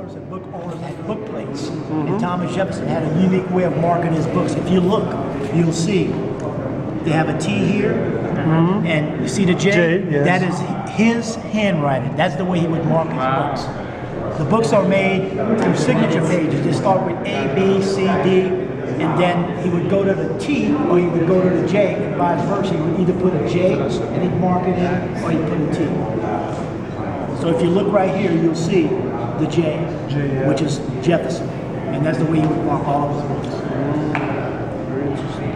authors and book owners had book plates, and Thomas Jefferson had a unique way of marking his books. If you look, you'll see they have a T here, and you see the J? Yes. That is his handwriting. That's the way he would mark his books. The books are made through signature pages. They start with A, B, C, D, and then he would go to the T or he would go to the J, and vice versa. He would either put a J and he'd mark it in, or he'd put a T. So if you look right here, you'll see the J, which is Jefferson, and that's the way he would mark all of his books. Very interesting.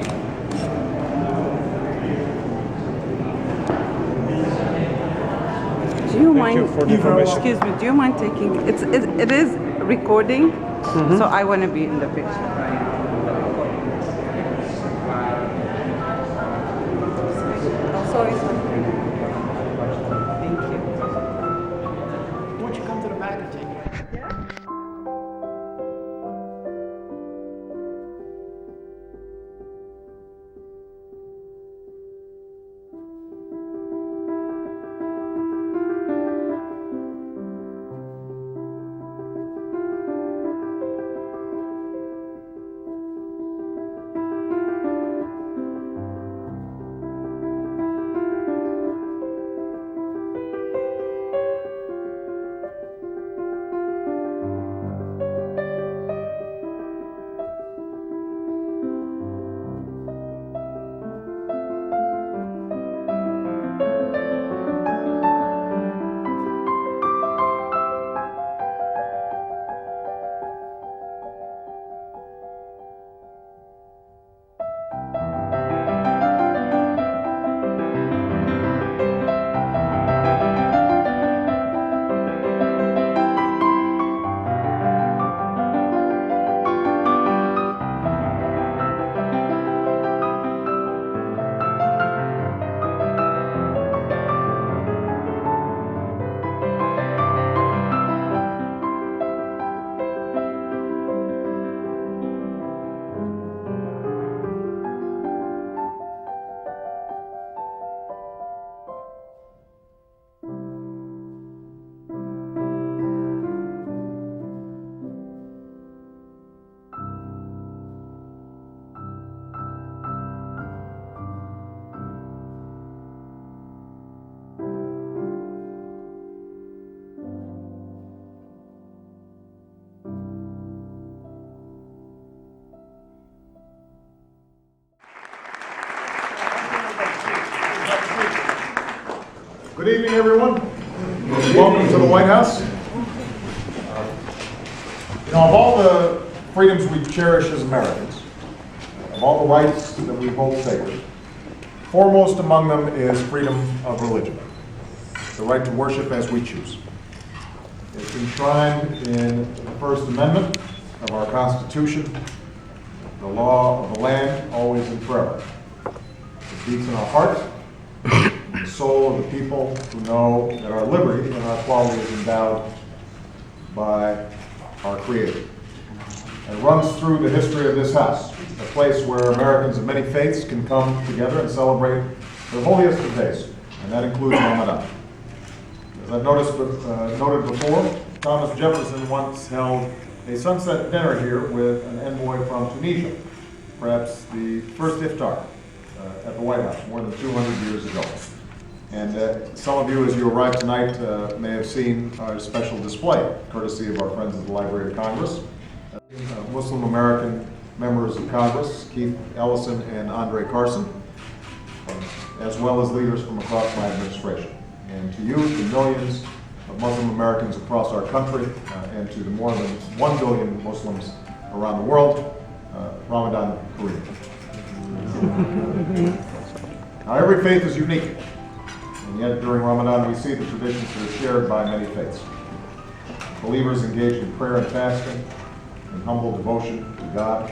Do you Thank mind? you for the information. Excuse me. Do you mind taking? It is recording, so I want to be in the picture. Oh, sorry. Thank you. Why don't you come to the back and take it? Good evening, everyone. Welcome to the White House. You know, of all the freedoms we cherish as Americans, of all the rights that we hold sacred, foremost among them is freedom of religion, the right to worship as we choose. It's enshrined in the First Amendment of our Constitution, the law of the land, always and forever. It beats in our heart, the soul of the people who know that our liberty and our equality is endowed by our Creator. It runs through the history of this house, a place where Americans of many faiths can come together and celebrate the holiest of days, and that includes Ramadan. As I've noted before, Thomas Jefferson once held a sunset dinner here with an envoy from Tunisia, perhaps the first iftar at the White House more than 200 years ago. And some of you, as you arrived tonight, may have seen our special display, courtesy of our friends at the Library of Congress. Muslim American members of Congress, Keith Ellison and Andre Carson, as well as leaders from across my administration. And to you, the millions of Muslim Americans across our country, and to the more than 1 billion Muslims around the world, Ramadan Kareem. Now, every faith is unique, and yet during Ramadan we see the traditions that are shared by many faiths. Believers engaged in prayer and fasting, in humble devotion to God,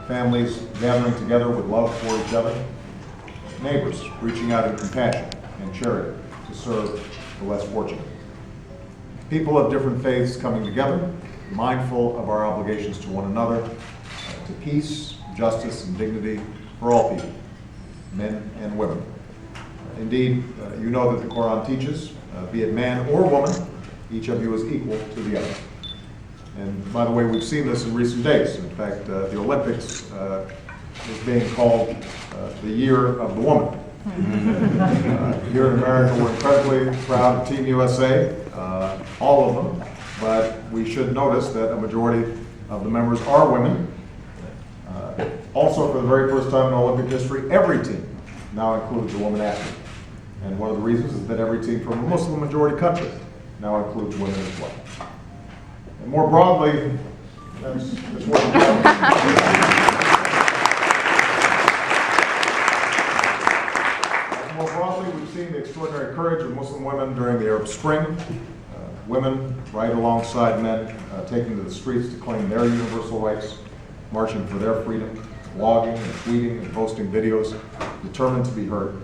families gathering together with love for each other, neighbors reaching out in compassion and charity to serve the less fortunate. People of different faiths coming together, mindful of our obligations to one another, to peace, justice, and dignity for all people, men and women. Indeed, you know that the Quran teaches, be it man or woman, each of you is equal to the other. And by the way, we've seen this in recent days. In fact, the Olympics is being called the year of the woman. Here in America, we're incredibly proud of Team USA, all of them, but we should notice that a majority of the members are women. Also, for the very first time in Olympic history, every team now includes a woman athlete. And one of the reasons is that every team from a Muslim majority country now includes women as well. And more broadly, that's what more broadly, we've seen the extraordinary courage of Muslim women during the Arab Spring. Women, right alongside men, taking to the streets to claim their universal rights, marching for their freedom, blogging and tweeting and posting videos, determined to be heard,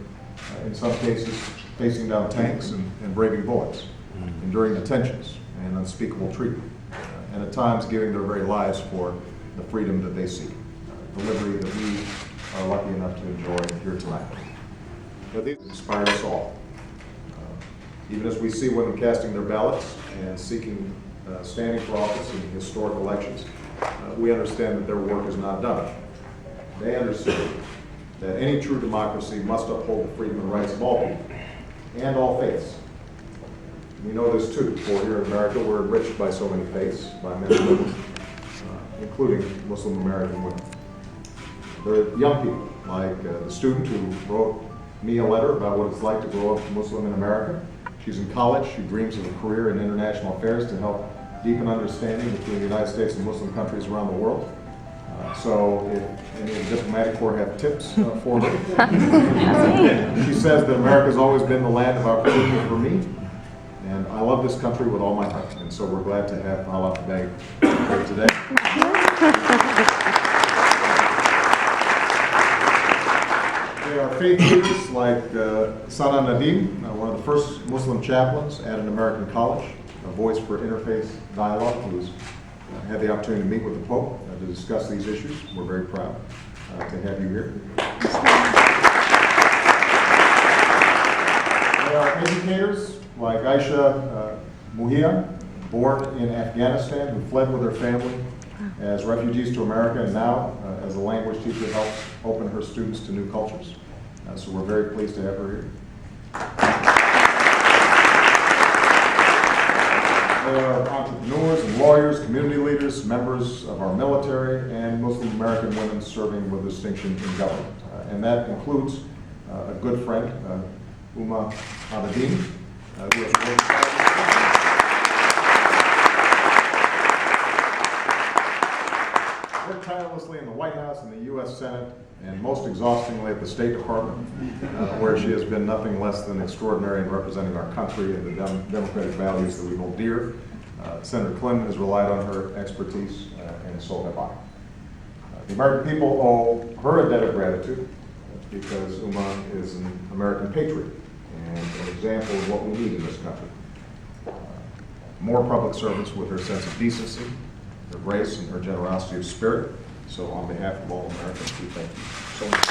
in some cases facing down tanks and braving bullets, enduring detentions and unspeakable treatment, and at times giving their very lives for the freedom that they seek, the liberty that we are lucky enough to enjoy here tonight. But these inspire us all. Even as we see women casting their ballots and seeking standing for office in historic elections, we understand that their work is not done. They understand that any true democracy must uphold the freedom and rights of all people and all faiths. We know this too, for here in America we're enriched by so many faiths, by men and women, including Muslim American women. There are young people, like the student who wrote me a letter about what it's like to grow up Muslim in America. She's in college. She dreams of a career in international affairs to help deepen understanding between the United States and Muslim countries around the world. So if any of the diplomatic corps have tips for her. She says that America's always been the land of opportunity for me, and I love this country with all my heart. And so we're glad to have Hala Beg here today. They are faith leaders like Sana Nadim, one of the first Muslim chaplains at an American college, a voice for interfaith dialogue, who's had the opportunity to meet with the Pope to discuss these issues. We're very proud to have you here. There are educators like Aisha Muhia, born in Afghanistan, who fled with her family as refugees to America, and now as a language teacher helps open her students to new cultures. So we're very pleased to have her here. There are entrepreneurs and lawyers, community leaders, members of our military, and Muslim American women serving with distinction in government. And that includes a good friend, Uma Abedin, who has worked tirelessly in the White House and the U.S. Senate, and most exhaustingly at the State Department, where she has been nothing less than extraordinary in representing our country and the democratic values that we hold dear. Senator Clinton has relied on her expertise, and so have I. The American people owe her a debt of gratitude because Uma is an American patriot and an example of what we need in this country. More public servants with her sense of decency, her grace, and her generosity of spirit. So on behalf of all Americans, we thank you so much.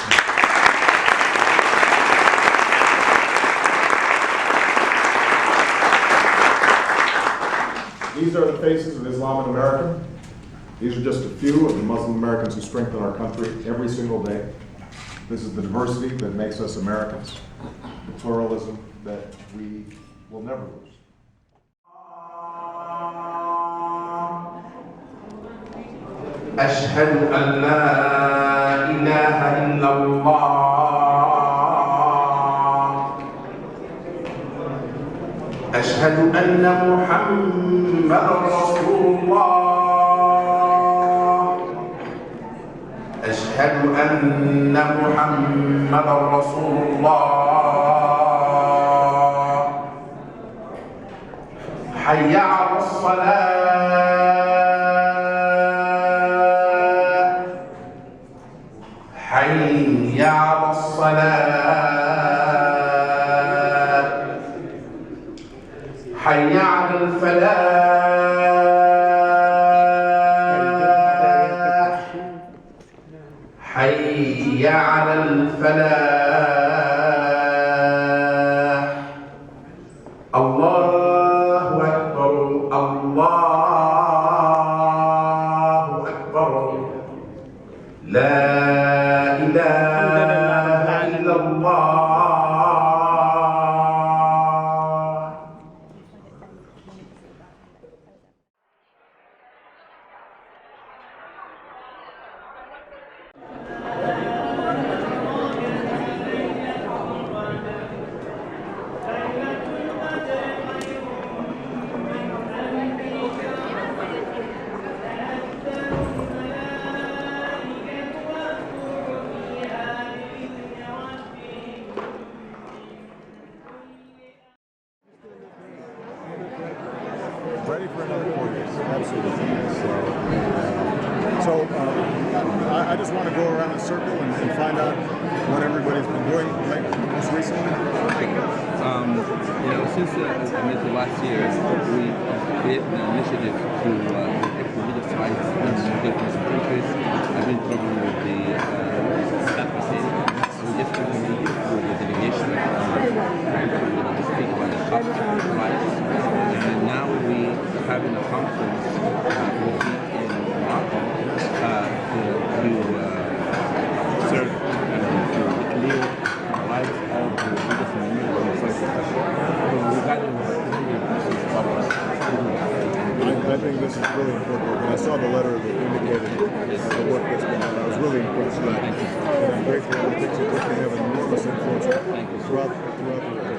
These are the faces of Islam in America. These are just a few of the Muslim Americans who strengthen our country every single day. This is the diversity that makes us Americans, the pluralism that we will never lose. أشهد أن لا إله إلا الله أشهد أن محمدا رسول الله أشهد أن محمدا رسول الله حي على الصلاة حي على الصلاة حي على الفلاح حي على الفلاح الله أكبر الله absolutely. So I just want to go around in a circle and find out what everybody's been doing like most recently. Since I met you last year, we created an initiative to religious sites in different countries. I've been talking with the advocate. We just recently with the delegation to speak about the Coptic rights. And now we are having a conference will be in Morocco to serve to clear the rights of the religious minorities. I think this is really important. When I saw the letter that indicated the work that's been done, I was really impressed with that. And I'm grateful. I think they have an enormous influence throughout the world.